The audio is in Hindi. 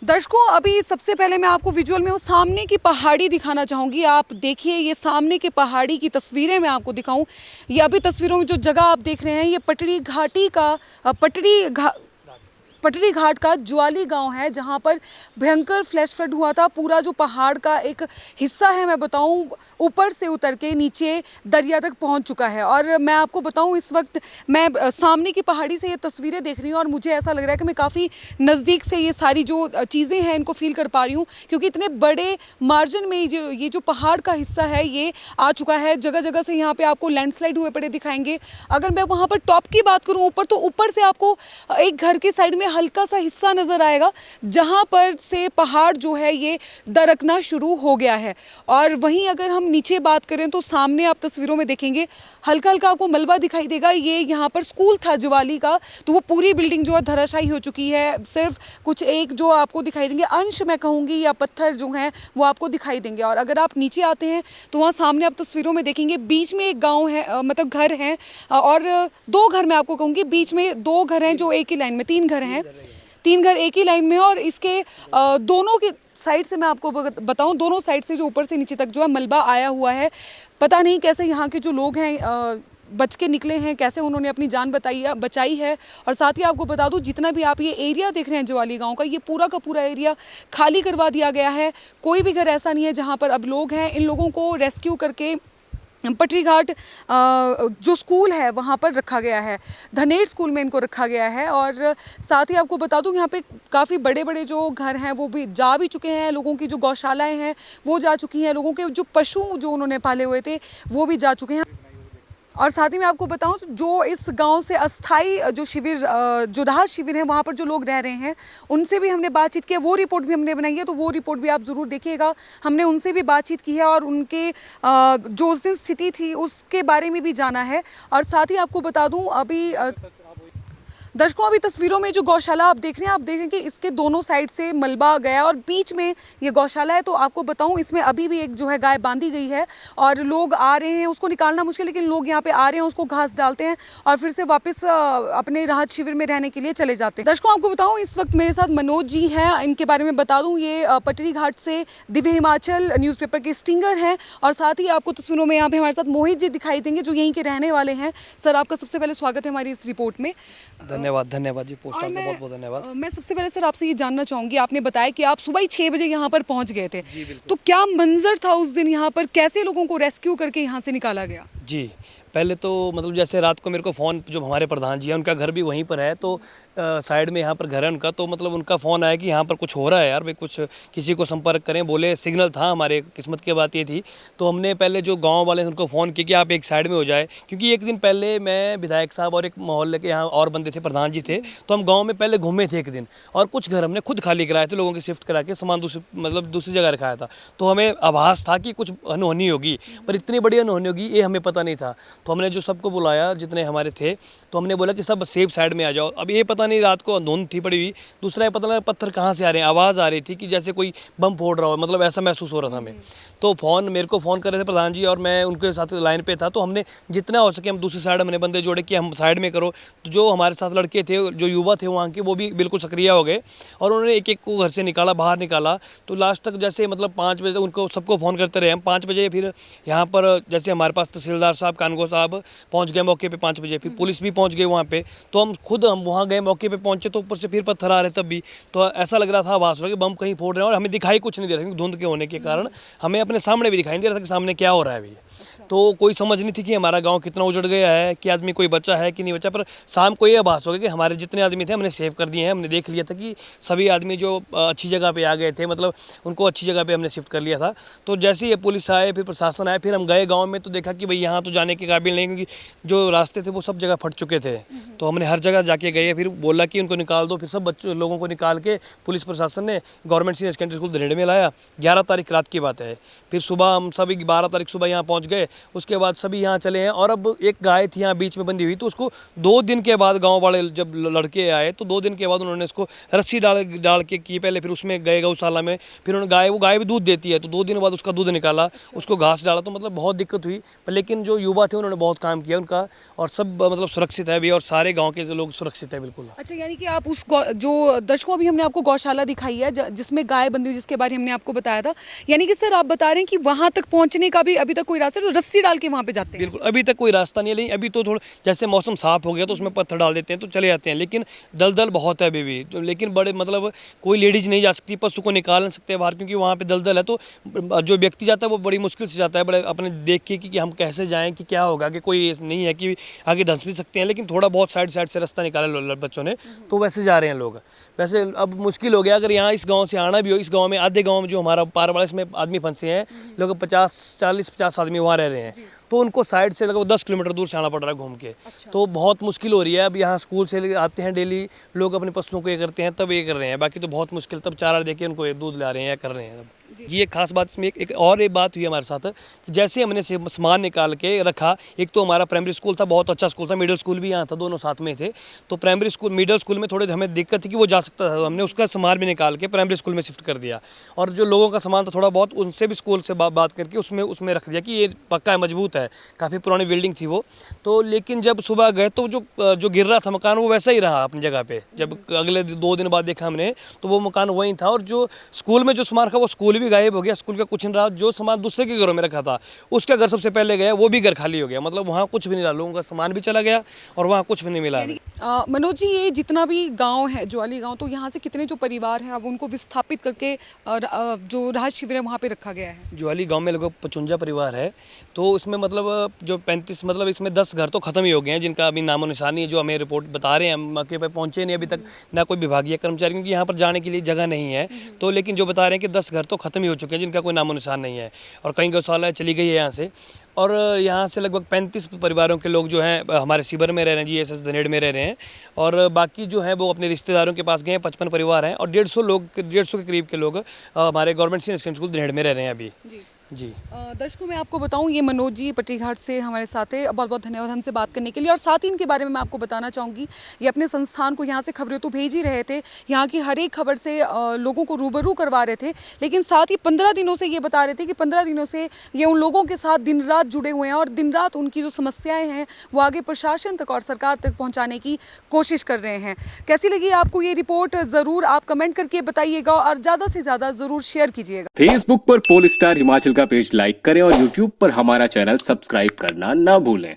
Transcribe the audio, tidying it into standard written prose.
दर्शकों, अभी सबसे पहले मैं आपको विजुअल में वो सामने की पहाड़ी दिखाना चाहूँगी। आप देखिए, ये सामने की पहाड़ी की तस्वीरें मैं आपको दिखाऊं। ये अभी तस्वीरों में जो जगह आप देख रहे हैं, ये पटड़ी घाटी का पटड़ी घाट का ज्वाली गांव है, जहां पर भयंकर फ्लैश फ्लड हुआ था। पूरा जो पहाड़ का एक हिस्सा है, मैं बताऊं, ऊपर से उतर के नीचे दरिया तक पहुंच चुका है। और मैं आपको बताऊं, इस वक्त मैं सामने की पहाड़ी से ये तस्वीरें देख रही हूं और मुझे ऐसा लग रहा है कि मैं काफ़ी नज़दीक से ये सारी जो चीज़ें हैं इनको फील कर पा रही हूँ, क्योंकि इतने बड़े मार्जिन में ये जो पहाड़ का हिस्सा है ये आ चुका है। जगह जगह से यहाँ पे आपको लैंडस्लाइड हुए पड़े दिखाएंगे। अगर मैं वहाँ पर टॉप की बात करूँ, ऊपर, तो ऊपर से आपको एक घर के साइड में हल्का सा हिस्सा नजर आएगा, जहां पर से पहाड़ जो है ये दरकना शुरू हो गया है। और वहीं अगर हम नीचे बात करें तो सामने आप तस्वीरों में देखेंगे हल्का हल्का आपको मलबा दिखाई देगा। ये यहाँ पर स्कूल था ज्वाली का, तो वो पूरी बिल्डिंग जो है धराशायी हो चुकी है। सिर्फ कुछ एक जो आपको दिखाई देंगे अंश, मैं कहूँगी, या पत्थर जो हैं वो आपको दिखाई देंगे। और अगर आप नीचे आते हैं तो वहाँ सामने आप तस्वीरों में देखेंगे बीच में एक गाँव है, मतलब घर है, और दो घर मैं आपको कहूँगी, बीच में दो घर हैं जो एक ही लाइन में, तीन घर हैं, तीन घर एक ही लाइन में। और इसके दोनों की साइड से मैं आपको बताऊं, दोनों साइड से जो ऊपर से नीचे तक जो है मलबा आया हुआ है। पता नहीं कैसे यहाँ के जो लोग हैं बच के निकले हैं, कैसे उन्होंने अपनी जान बचाई है। और साथ ही आपको बता दूं, जितना भी आप ये एरिया देख रहे हैं ज्वाली गांव का, ये पूरा का पूरा एरिया खाली करवा दिया गया है। कोई भी घर ऐसा नहीं है जहाँ पर अब लोग हैं। इन लोगों को रेस्क्यू करके पटरी घाट जो स्कूल है वहाँ पर रखा गया है, धनेड़ स्कूल में इनको रखा गया है। और साथ ही आपको बता दूं, यहाँ पे काफ़ी बड़े बड़े जो घर हैं वो भी जा भी चुके हैं, लोगों की जो गौशालाएं हैं वो जा चुकी हैं, लोगों के जो पशु जो उन्होंने पाले हुए थे वो भी जा चुके हैं। और साथ ही मैं आपको बताऊं, जो इस गांव से अस्थाई जो शिविर, जो राहत शिविर है, वहाँ पर जो लोग रह रहे हैं उनसे भी हमने बातचीत की है, वो रिपोर्ट भी हमने बनाई है, तो वो रिपोर्ट भी आप ज़रूर देखिएगा। हमने उनसे भी बातचीत की है और उनके जो उस दिन स्थिति थी उसके बारे में भी जाना है। और साथ ही आपको बता दूं, अभी दर्शकों, अभी तस्वीरों में जो गौशाला आप देख रहे हैं, आप देख रहे हैं कि इसके दोनों साइड से मलबा गया और बीच में ये गौशाला है। तो आपको बताऊं, इसमें अभी भी एक जो है गाय बांधी गई है और लोग आ रहे हैं, उसको निकालना मुश्किल, लेकिन लोग यहाँ पे आ रहे हैं, उसको घास डालते हैं और फिर से वापस अपने राहत शिविर में रहने के लिए चले जाते हैं। दर्शकों, आपको बताऊँ, इस वक्त मेरे साथ मनोज जी हैं। इनके बारे में बता दूँ, ये पटरी घाट से दिव्य हिमाचल न्यूज़पेपर के स्टिंगर हैं। और साथ ही आपको तस्वीरों में यहाँ पे हमारे साथ मोहित जी दिखाई देंगे, जो यहीं के रहने वाले हैं। सर, आपका सबसे पहले स्वागत है हमारी इस रिपोर्ट में। धन्यवाद जी, पोस्ट आपका बहुत बहुत धन्यवाद। मैं सबसे पहले सर आपसे ये जानना चाहूँगी, आपने बताया कि आप सुबह ही 6 बजे यहाँ पर पहुँच गए थे, तो क्या मंजर था उस दिन यहाँ पर, कैसे लोगों को रेस्क्यू करके यहाँ से निकाला गया? जी, पहले तो मतलब जैसे रात को मेरे को फ़ोन, जो हमारे प्रधान जी हैं उनका घर भी वहीं पर है, तो साइड में यहाँ पर घर है उनका, तो मतलब उनका फ़ोन आया कि यहाँ पर कुछ हो रहा है यार भाई, कुछ किसी को संपर्क करें। बोले सिग्नल था, हमारे किस्मत की बात ये थी। तो हमने पहले जो गांव वाले हैं उनको फ़ोन किया कि आप एक साइड में हो जाए, क्योंकि एक दिन पहले मैं, विधायक साहब और एक मोहल्ले के यहाँ और बंदे थे, प्रधान जी थे, तो हम गाँव में पहले घूमे थे एक दिन, और कुछ घर हमने खुद खाली कराए थे, लोगों के शिफ्ट करा के सामान दूसरी जगह रखाया था। तो हमें आभास था कि कुछ अनहोनी होगी, पर इतनी बड़ी अनहोनी होगी ये हमें पता नहीं था। तो हमने जो सबको बुलाया, जितने हमारे थे, तो हमने बोला कि सब सेफ साइड में आ जाओ। अब ये पता नहीं रात को धुंध थी पड़ी हुई, दूसरा ये पता लगा पत्थर कहाँ से आ रहे हैं, आवाज़ आ रही थी कि जैसे कोई बम फोड़ रहा हो, मतलब ऐसा महसूस हो रहा था हमें। तो मेरे को फ़ोन कर रहे थे प्रधान जी, और मैं उनके साथ लाइन पे था। तो हमने जितना हो सके हम दूसरी साइड, हमने बंदे जोड़े कि हम साइड में करो। तो जो हमारे साथ लड़के थे, जो युवा थे वहाँ के, वो भी बिल्कुल सक्रिय हो गए और उन्होंने एक एक को घर से निकाला, बाहर निकाला। तो लास्ट तक जैसे मतलब 5 बजे उनको सबको फ़ोन करते रहे हम। 5 बजे फिर यहाँ पर जैसे हमारे पास तहसीलदार साहब, कानगो साहब पहुँच गए मौके पर 5 बजे, फिर पुलिस भी पहुँच गई वहाँ पर। तो हम वहाँ गए, मौके पर पहुँचे, तो ऊपर से फिर पत्थर आ रहे तब भी। तो ऐसा लग रहा था, आवाज़ हो रहा कि बम कहीं फोड़ रहे हैं, और हमें दिखाई कुछ नहीं दे रहा, क्योंकि धुंध के होने के कारण हमें अपने सामने भी दिखाई नहीं दे रहा था कि सामने क्या हो रहा है अभी। तो कोई समझ नहीं थी कि हमारा गांव कितना उजड़ गया है, कि आदमी कोई बचा है कि नहीं बचा। पर शाम को ये आभास हो गया कि हमारे जितने आदमी थे हमने सेव कर दिए हैं। हमने देख लिया था कि सभी आदमी जो अच्छी जगह पे आ गए थे, मतलब उनको अच्छी जगह पे हमने शिफ्ट कर लिया था। तो जैसे ही पुलिस आए, फिर प्रशासन आए, फिर हम गए गाँव में, तो देखा कि भाई यहाँ तो जाने के काबिल नहीं, क्योंकि जो रास्ते थे वो सब जगह फट चुके थे। तो हमने हर जगह जाके गए, फिर बोला कि उनको निकाल दो। फिर सब बच्चों लोगों को निकाल के पुलिस प्रशासन ने गवर्नमेंट सीनियर सेकेंडरी स्कूल धनेड़ में लाया। 11 तारीख रात की बात है। फिर सुबह हम सभी 12 तारीख सुबह यहाँ पहुँच गए, उसके बाद सभी यहाँ चले हैं। और अब एक गाय थी यहाँ बीच में बंधी हुई, तो उसको 2 दिन के बाद गाँव वाले जब लड़के आए तो 2 दिन के बाद उन्होंने इसको रस्सी डाल के की पहले, फिर उसमें गए गौशाला में, फिर उन्होंने वो गाय भी दूध देती है, तो 2 दिन बाद उसका दूध निकाला, उसको घास डाला, तो मतलब बहुत दिक्कत हुई। लेकिन जो युवा थे उन्होंने बहुत काम किया उनका, और सब मतलब सुरक्षित है अभी, और सारे गाँव के लोग सुरक्षित है बिल्कुल। अच्छा, यानी कि आप उस जो दर्शकों अभी हमने आपको गौशाला दिखाई है जिसमें गाय बंधी हुई, जिसके बारे में हमने आपको बताया था, यानी कि सर आप बता रहे हैं कि वहां तक पहुंचने का भी अभी तक कोई रास्ता, तो रस्सी डाल के वहां पे जाते हैं? बिल्कुल, अभी तक कोई रास्ता नहीं है, लेकिन अभी तो थोड़ा जैसे मौसम साफ हो गया तो उसमें पत्थर डाल देते हैं तो चले जाते हैं, लेकिन दलदल बहुत है अभी भी। तो लेकिन बड़े मतलब कोई लेडीज नहीं जा सकती, पशु को निकाल नहीं सकते बाहर, क्योंकि वहाँ पे दलदल है। तो जो व्यक्ति जाता है वो बड़ी मुश्किल से जाता है, बड़े अपने देख के कि हम कैसे जाएं, कि क्या होगा, कि कोई नहीं है कि आगे धंस भी सकते हैं, लेकिन थोड़ा बहुत साइड से रास्ता निकाला बच्चों ने, तो वैसे जा रहे हैं लोग। वैसे अब मुश्किल हो गया अगर यहाँ इस गांव से आना भी हो, इस गांव में आधे गांव में जो हमारा पार वाला इसमें आदमी फंसे हैं लोग, 40-50 आदमी वहाँ रह रहे हैं, तो उनको साइड से लगभग 10 किलोमीटर दूर से आना पड़ रहा है घूम के। अच्छा। तो बहुत मुश्किल हो रही है। अब यहाँ स्कूल से आते हैं डेली लोग, अपने पशुओं को ये करते हैं तब ये कर रहे हैं, बाकी तो बहुत मुश्किल, तब चारा देके उनको ये दूध ला रहे हैं या कर रहे हैं। जी, एक खास बात इसमें एक और एक बात हुई हमारे साथ कि जैसे हमने सामान निकाल के रखा, एक तो हमारा प्राइमरी स्कूल था, बहुत अच्छा स्कूल था, मिडिल स्कूल भी यहाँ था, दोनों साथ में थे। तो प्राइमरी स्कूल मिडिल स्कूल में थोड़ी हमें दिक्कत थी कि वो जा सकता था, तो हमने उसका सामान भी निकाल के प्राइमरी स्कूल में शिफ्ट कर दिया। और जो लोगों का सामान था थोड़ा बहुत, उनसे भी स्कूल से बात करके उसमें रख दिया कि ये पक्का है, मजबूत है, काफ़ी पुरानी बिल्डिंग थी वो। तो लेकिन जब सुबह गए तो जो गिर रहा था मकान वो वैसा ही रहा अपनी जगह पे। जब अगले 2 दिन बाद देखा हमने तो वो मकान वहीं था, और जो स्कूल में जो सामान था वो स्कूल भी गायब हो गया, स्कूल का कुछ नहीं रहा। जो सामान दूसरे के घरों में रखा था उसका घर सबसे पहले गया, वो भी घर खाली हो गया, मतलब वहाँ कुछ भी नहीं रहा, लोगों का सामान भी चला गया और वहाँ कुछ भी नहीं मिला। मनोज जी, ये जितना भी गांव है ज्वाली गांव, तो यहाँ से कितने जो परिवार हैं अब उनको विस्थापित करके जो राहत शिविर है वहाँ पे रखा गया है? ज्वाली गांव में लगभग 55 परिवार है, तो उसमें मतलब जो 35 मतलब इसमें 10 घर तो ख़त्म ही हो गए हैं, जिनका अभी नामो निशानी है, जो हमें रिपोर्ट बता रहे हैं। हम मौके पर पहुँचे नहीं अभी तक, ना कोई विभागीय कर्मचारी, क्योंकि यहाँ पर जाने के लिए जगह नहीं है। तो लेकिन जो बता रहे हैं कि 10 घर तो ख़त्म ही हो चुके हैं, जिनका कोई नामो निशान नहीं है, और कहीं गौशाला चली गई है यहाँ से। और यहाँ से लगभग 35 परिवारों के लोग जो हैं हमारे शिविर में रह रहे हैं, GSS धनेड़ में रह रहे हैं, और बाकी जो है वो अपने रिश्तेदारों के पास गए हैं। 55 परिवार हैं और 150 के करीब के लोग हमारे गवर्नमेंट सीनियर सेकेंडरी स्कूल धनेड़ में रह रहे हैं अभी। जी, दर्शकों मैं आपको बताऊं, ये मनोज जी पट्टीघाट से हमारे साथ है। बहुत बहुत धन्यवाद हमसे बात करने के लिए। और साथ ही इनके बारे में मैं आपको बताना चाहूँगी, ये अपने संस्थान को यहाँ से खबरें तो भेज ही रहे थे, यहाँ की हर एक खबर से लोगों को रूबरू करवा रहे थे, लेकिन साथ ही 15 दिनों से ये बता रहे थे कि 15 दिनों से ये उन लोगों के साथ दिन रात जुड़े हुए हैं, और दिन रात उनकी जो समस्याएँ हैं वो आगे प्रशासन तक और सरकार तक पहुँचाने की कोशिश कर रहे हैं। कैसी लगी आपको ये रिपोर्ट, ज़रूर आप कमेंट करके बताइएगा, और ज़्यादा से ज़्यादा ज़रूर शेयर कीजिएगा। फेसबुक पर पोल स्टार हिमाचल का पेज लाइक करें और यूट्यूब पर हमारा चैनल सब्सक्राइब करना ना भूलें।